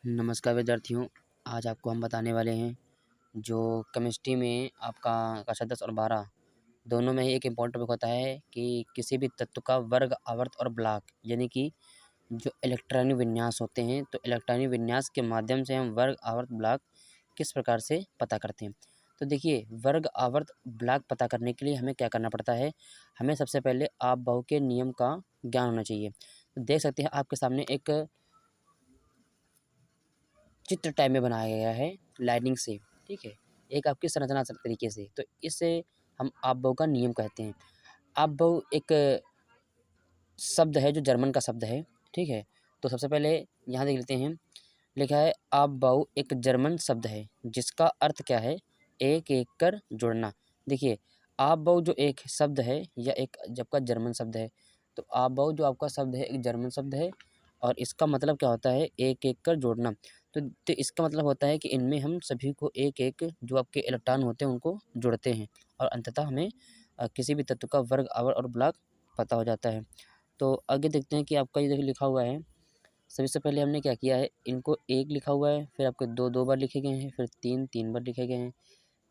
नमस्कार विद्यार्थियों। आज आपको हम बताने वाले हैं जो केमिस्ट्री में आपका कक्षा 10 और 12 दोनों में ही एक इम्पोर्टेंट टॉपिक होता है कि किसी भी तत्व का वर्ग, आवर्त और ब्लॉक यानी कि जो इलेक्ट्रॉनिक विन्यास होते हैं, तो इलेक्ट्रॉनिक विन्यास के माध्यम से हम वर्ग, आवर्त, ब्लॉक किस प्रकार से पता करते हैं। तो देखिए, वर्ग, आवर्त, ब्लॉक पता करने के लिए हमें क्या करना पड़ता है। हमें सबसे पहले आप-बहु के नियम का ज्ञान होना चाहिए। तो देख सकते हैं आपके सामने एक चित्र टाइप में बनाया गया है लाइनिंग से, ठीक है। एक आपकी संरचना तरीके से, तो इसे हम आप-बहु का नियम कहते हैं। आप-बहु एक शब्द है जो जर्मन का शब्द है, ठीक है। तो सबसे पहले यहाँ देख लेते हैं, लिखा है आप-बहु एक जर्मन शब्द है जिसका अर्थ क्या है, एक-एक कर जोड़ना। देखिए, आप-बहु जो एक शब्द है या एक जब का जर्मन शब्द है, तो आप-बहु जो आपका शब्द है एक जर्मन शब्द है और इसका मतलब क्या होता है, एक-एक कर जोड़ना। तो इसका मतलब होता है कि इनमें हम सभी को एक-एक जो आपके इलेक्ट्रॉन होते हैं उनको जोड़ते हैं और अंततः हमें किसी भी तत्व का वर्ग, आवर्त और ब्लॉक पता हो जाता है। तो आगे देखते हैं कि आपका ये देखिए लिखा हुआ है। सभी से पहले हमने क्या किया है, इनको 1 लिखा हुआ है, फिर आपके 2 बार लिखे गए हैं, फिर 3 बार लिखे गए हैं,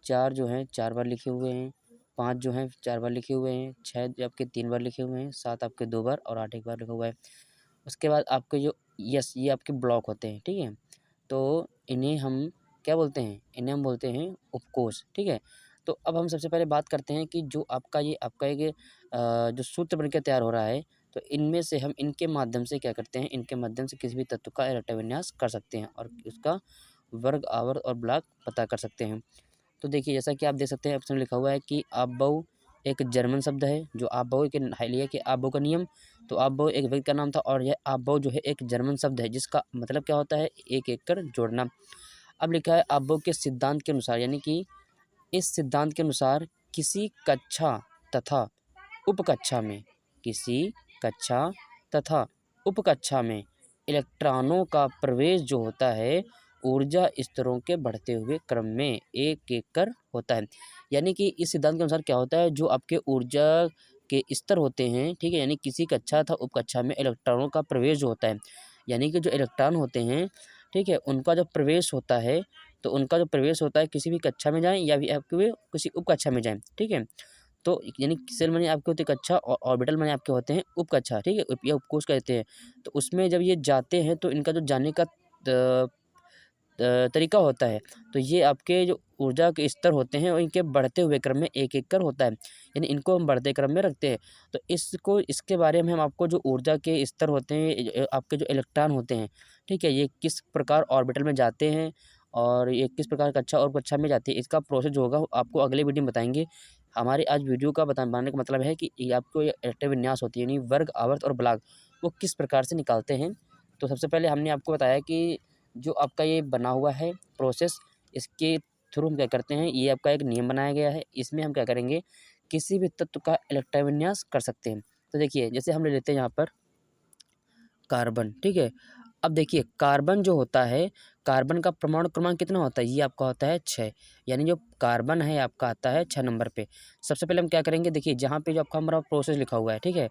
4 जो हैं 4 बार लिखे हुए हैं, 5 जो हैं 4 बार लिखे हुए हैं, 6 जो आपके 3 बार लिखे हुए हैं, 7 आपके 2 बार और 8 एक बार लिखा हुआ है। उसके बाद आपके जो यस ये आपके ब्लॉक होते हैं, ठीक है। तो इन्हें हम क्या बोलते हैं, इन्हें हम बोलते हैं उपकोष, ठीक है। तो अब हम सबसे पहले बात करते हैं कि जो आपका एक जो सूत्र बनकर तैयार हो रहा है, तो इनमें से हम इनके माध्यम से क्या करते हैं, इनके माध्यम से किसी भी तत्व का इलेक्ट्रॉन विन्यास कर सकते हैं और उसका वर्ग, आवर्त और ब्लॉक पता कर सकते हैं। तो देखिए, जैसा कि आप देख सकते हैं ऑप्शन में लिखा हुआ है कि आप-बहु एक जर्मन शब्द है, जो आप-बहु के हाइली कि आप-बहु का नियम। तो आप-बहु एक व्यक्ति का नाम था और यह आप-बहु जो है एक जर्मन शब्द है जिसका मतलब क्या होता है, एक-एक कर जोड़ना। अब लिखा है आप-बहु के सिद्धांत के अनुसार, यानी कि इस सिद्धांत के अनुसार किसी कक्षा तथा उपकक्षा में किसी कक्षा तथा उपकक्षा में इलेक्ट्रॉनों का प्रवेश जो होता है, ऊर्जा स्तरों के बढ़ते हुए क्रम में एक-एक कर होता है। यानी कि इस सिद्धांत के अनुसार क्या होता है, जो आपके ऊर्जा के स्तर होते हैं, ठीक है, यानी किसी कक्षा तथा उपकक्षा में इलेक्ट्रॉनों का प्रवेश जो होता है, यानी कि जो इलेक्ट्रॉन होते हैं, ठीक है, उनका जो प्रवेश होता है, तो उनका जो प्रवेश होता है किसी भी कक्षा में जाएँ या भी आपके वे किसी उपकक्षा में जाएँ, ठीक है। तो यानी सेल माने आपके होते हैं कक्षा और ऑर्बिटल माने आपके होते हैं उपकक्षा, ठीक है? या उपकोष कहते हैं। तो उसमें जब ये जाते हैं तो इनका जो जाने का तरीका होता है, तो ये आपके जो ऊर्जा के स्तर होते हैं, वो इनके बढ़ते हुए क्रम में एक-एक कर होता है। यानी इनको हम बढ़ते क्रम में रखते हैं। तो इसके बारे में हम आपको जो ऊर्जा के स्तर होते हैं, आपके जो इलेक्ट्रॉन होते हैं, ठीक है? ये किस प्रकार ऑर्बिटल में जाते हैं और ये किस प्रकार कक्षा और कक्षा में जाते हैं, इसका प्रोसेस जो होगा वो आपको अगले वीडियो में बताएँगे। हमारे आज वीडियो का बताने का मतलब है कि ये आपको ये इलेक्ट्रॉन विन्यास होती है, यानी वर्ग, आवर्त और ब्लॉक वो किस प्रकार से निकालते हैं। तो सबसे पहले हमने आपको बताया कि जो आपका ये बना हुआ है प्रोसेस, इसके थ्रू हम क्या करते हैं, ये आपका एक नियम बनाया गया है। इसमें हम क्या करेंगे, किसी भी तत्व का इलेक्ट्रॉन विन्यास कर सकते हैं। तो देखिए, जैसे हम ले लेते हैं यहाँ पर कार्बन, ठीक है। अब देखिए, कार्बन जो होता है, कार्बन का परमाणु क्रमांक कितना होता है, ये आपका होता है 6। यानी जो कार्बन है आपका आता है 6 नंबर पे। सबसे पहले हम क्या करेंगे, देखिए जहाँ पे जो आपका हमारा प्रोसेस लिखा हुआ है, ठीक है।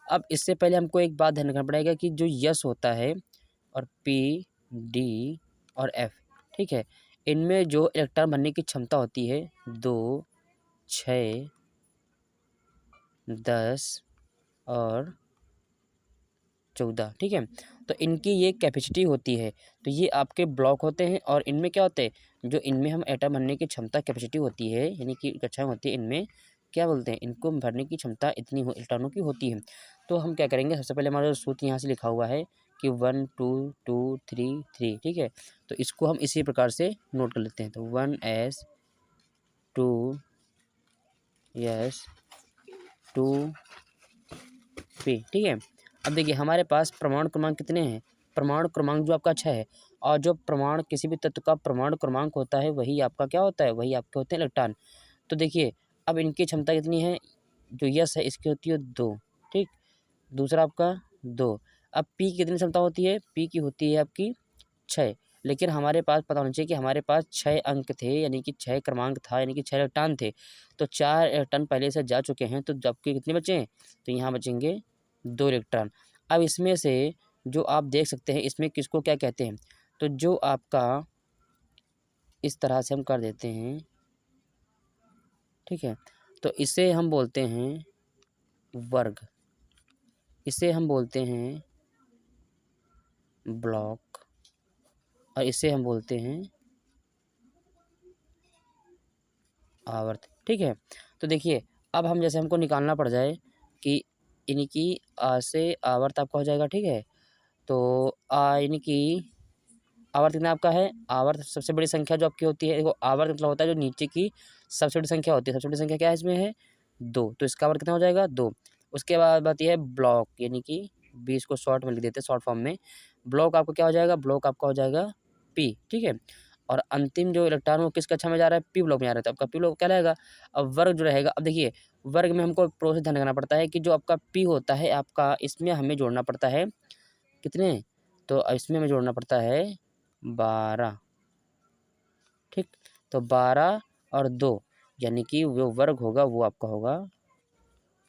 अब इससे पहले हमको एक बात ध्यान रखना पड़ेगा कि जो यस होता है और पी, डी और एफ, ठीक है, इनमें जो इलेक्ट्रॉन भरने की क्षमता होती है 2, 6, 10 और 14, ठीक है। तो इनकी ये कैपेसिटी होती है। तो ये आपके ब्लॉक होते हैं और इनमें क्या होते हैं, जो इनमें हम एटम भरने की क्षमता कैपेसिटी होती है, यानी कि कक्षाएँ होती है, इनमें क्या बोलते हैं, इनको भरने की क्षमता इतनी हो इलेक्ट्रॉनों की होती है। तो हम क्या करेंगे, सबसे पहले हमारा जो सूत्र यहाँ से लिखा हुआ है कि 1 2 2 3 3, ठीक है। तो इसको हम इसी प्रकार से नोट कर लेते हैं। तो 1s 2 s 2p, ठीक है। अब देखिए हमारे पास परमाणु क्रमांक कितने हैं, परमाणु क्रमांक जो आपका 6 है और जो परमाणु किसी भी तत्व का परमाणु क्रमांक होता है वही आपका क्या होता है, वही आपके होते हैं इलेक्ट्रॉन। तो देखिए अब इनकी क्षमता कितनी है, जो यस है इसकी होती है 2, ठीक, दूसरा आपका 2। अब पी की कितनी क्षमता होती है, पी की होती है आपकी 6। लेकिन हमारे पास पता होना चाहिए कि हमारे पास 6 अंक थे, यानी कि 6 क्रमांक था, यानी कि 6 इलेक्ट्रॉन थे। तो 4 इलेक्ट्रॉन पहले से जा चुके हैं, तो जबकि कितने बचे हैं, तो यहाँ बचेंगे 2 इलेक्ट्रॉन। अब इसमें से जो आप देख सकते हैं इसमें किसको क्या कहते हैं, तो जो आपका इस तरह से हम कर देते हैं, ठीक है, तो इसे हम बोलते हैं वर्ग, इसे हम बोलते हैं ब्लॉक, और इसे हम बोलते हैं आवर्त, ठीक है। तो देखिए अब हम जैसे हमको निकालना पड़ जाए कि इनकी से आवर्त आपका हो जाएगा, ठीक है। तो इनकी आवर्त कितना आपका है, आवर्त सबसे बड़ी संख्या जो आपकी होती है, देखो आवर्त मतलब होता है जो नीचे की सबसे बड़ी संख्या होती है, सबसे बड़ी संख्या क्या है इसमें है 2, तो इसका आवर्त कितना हो जाएगा 2। उसके बाद बात यह है ब्लॉक, यानी कि 20 को शॉर्ट में लिख देते हैं, शॉर्ट फॉर्म में ब्लॉक आपका क्या हो जाएगा, ब्लॉक आपका हो जाएगा पी, ठीक है। और अंतिम जो इलेक्ट्रॉन वो किस कक्षा में जा रहा है, पी ब्लॉक में जा रहा है, तो आपका पी ब्लॉक क्या रहेगा। अब वर्ग जो रहेगा, अब देखिए वर्ग में हमको प्रोसेस ध्यान रखना पड़ता है कि जो आपका पी होता है आपका, इसमें हमें जोड़ना पड़ता है कितने, तो इसमें हमें जोड़ना पड़ता है 12, ठीक। तो 12 और 2 यानी कि जो वर्ग होगा वो आपका होगा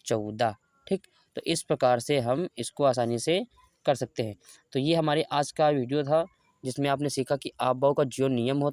14, ठीक। तो इस प्रकार से हम इसको आसानी से कर सकते हैं। तो ये हमारे आज का वीडियो था जिसमें आपने सीखा कि आप बाऊ का जो नियम होता